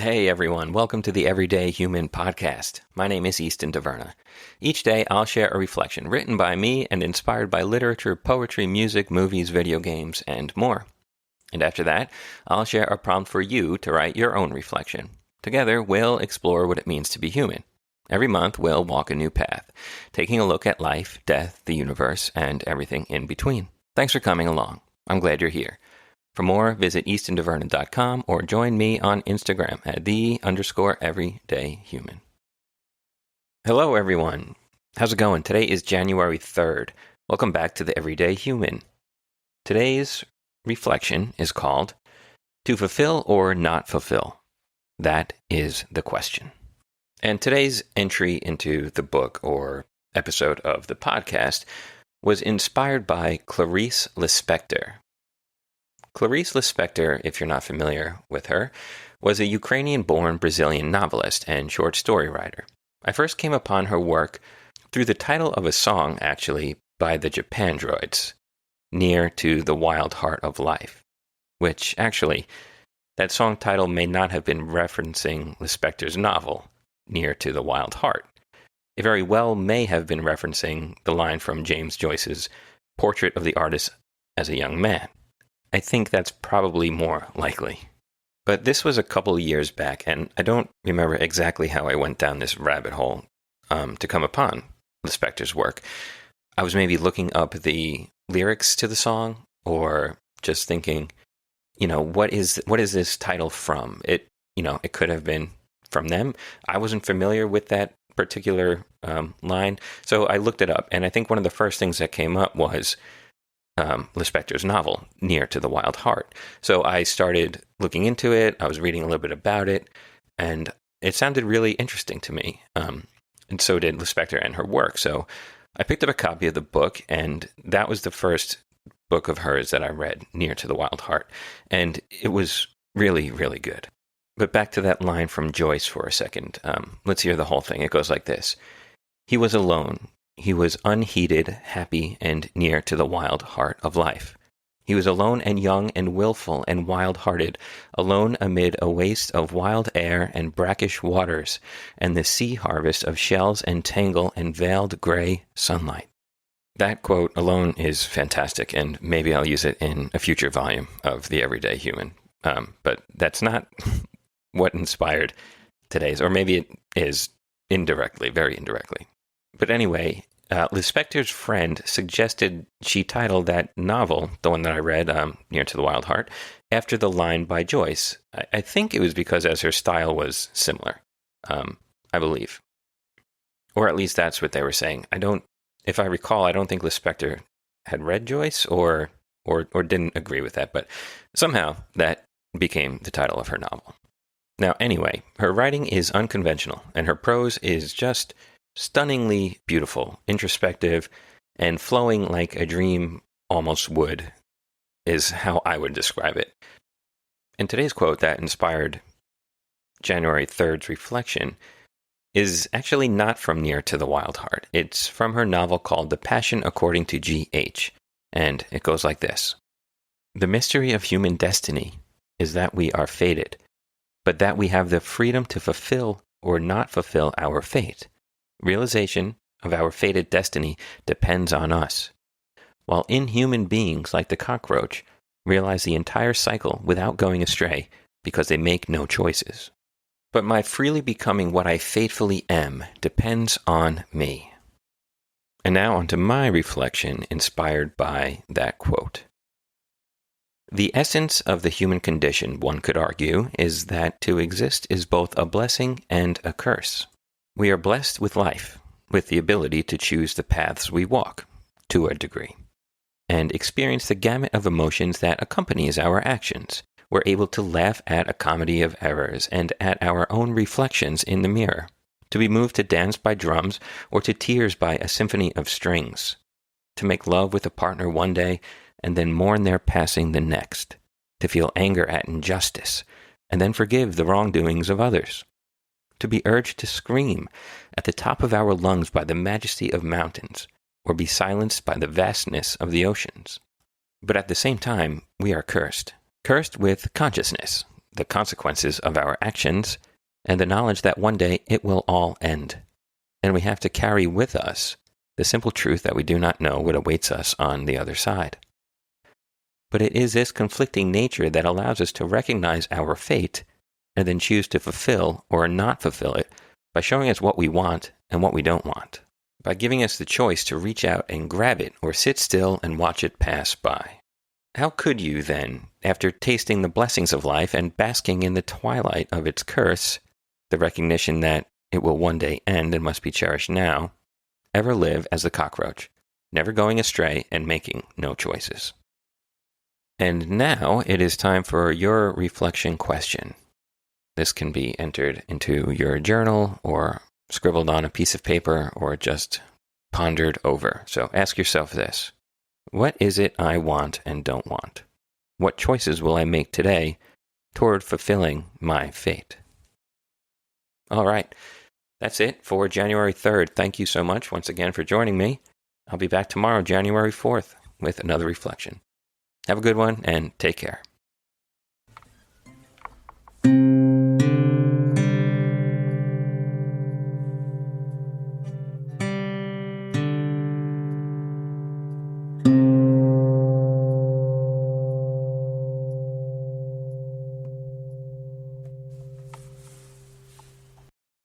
Hey everyone, welcome to the Everyday Human podcast. My name is Easton Taverna. Each day I'll share a reflection written by me and inspired by literature, poetry, music, movies, video games, and more. And after that, I'll share a prompt for you to write your own reflection. Together, we'll explore what it means to be human. Every month, we'll walk a new path, taking a look at life, death, the universe, and everything in between. Thanks for coming along. I'm glad you're here. For more, visit eastontaverna.com or join me on Instagram at _everydayhuman. Hello, everyone. How's it going? Today is January 3rd. Welcome back to the Everyday Human. Today's reflection is called, To Fulfill or Not Fulfill? That is the question. And today's entry into the book or episode of the podcast was inspired by Clarice Lispector. Clarice Lispector, if you're not familiar with her, was a Ukrainian-born Brazilian novelist and short story writer. I first came upon her work through the title of a song, actually, by the Japandroids, Near to the Wild Heart of Life, which, actually, that song title may not have been referencing Lispector's novel, Near to the Wild Heart. It very well may have been referencing the line from James Joyce's Portrait of the Artist as a Young Man. I think that's probably more likely. But this was a couple years back, and I don't remember exactly how I went down this rabbit hole to come upon Lispector's work. I was maybe looking up the lyrics to the song, or just thinking, what is this title from? It could have been from them. I wasn't familiar with that particular line, so I looked it up, and I think one of the first things that came up was Lispector's novel, Near to the Wild Heart. So I started looking into it. I was reading a little bit about it, and it sounded really interesting to me. And so did Lispector and her work. So I picked up a copy of the book, and that was the first book of hers that I read, Near to the Wild Heart. And it was really, really good. But back to that line from Joyce for a second. Let's hear the whole thing. It goes like this. He was alone. He was unheeded, happy, and near to the wild heart of life. He was alone and young and willful and wild-hearted, alone amid a waste of wild air and brackish waters, and the sea harvest of shells and tangle and veiled gray sunlight. That quote alone is fantastic, and maybe I'll use it in a future volume of The Everyday Human. But that's not what inspired today's, or maybe it is indirectly, very indirectly. But anyway, Lispector's friend suggested she title that novel, the one that I read, Near to the Wild Heart, after the line by Joyce. I think it was because as her style was similar, I believe. Or at least that's what they were saying. If I recall, I don't think Lispector had read Joyce or didn't agree with that, but somehow that became the title of her novel. Now, anyway, her writing is unconventional, and her prose is just stunningly beautiful, introspective, and flowing like a dream almost would, is how I would describe it. And today's quote that inspired January 3rd's reflection is actually not from Near to the Wild Heart. It's from her novel called The Passion According to G.H., and it goes like this. The mystery of human destiny is that we are fated, but that we have the freedom to fulfill or not fulfill our fate. Realization of our fated destiny depends on us, while inhuman beings like the cockroach realize the entire cycle without going astray because they make no choices. But my freely becoming what I fatefully am depends on me. And now onto my reflection inspired by that quote. The essence of the human condition, one could argue, is that to exist is both a blessing and a curse. We are blessed with life, with the ability to choose the paths we walk, to a degree, and experience the gamut of emotions that accompanies our actions. We're able to laugh at a comedy of errors and at our own reflections in the mirror, to be moved to dance by drums or to tears by a symphony of strings, to make love with a partner one day and then mourn their passing the next, to feel anger at injustice and then forgive the wrongdoings of others, to be urged to scream at the top of our lungs by the majesty of mountains, or be silenced by the vastness of the oceans. But at the same time, we are cursed with consciousness, the consequences of our actions, and the knowledge that one day it will all end. And we have to carry with us the simple truth that we do not know what awaits us on the other side. But it is this conflicting nature that allows us to recognize our fate and then choose to fulfill or not fulfill it by showing us what we want and what we don't want, by giving us the choice to reach out and grab it or sit still and watch it pass by. How could you then, after tasting the blessings of life and basking in the twilight of its curse, the recognition that it will one day end and must be cherished now, ever live as the cockroach, never going astray and making no choices? And now it is time for your reflection question. This can be entered into your journal or scribbled on a piece of paper or just pondered over. So ask yourself this. What is it I want and don't want? What choices will I make today toward fulfilling my fate? All right. That's it for January 3rd. Thank you so much once again for joining me. I'll be back tomorrow, January 4th, with another reflection. Have a good one and take care.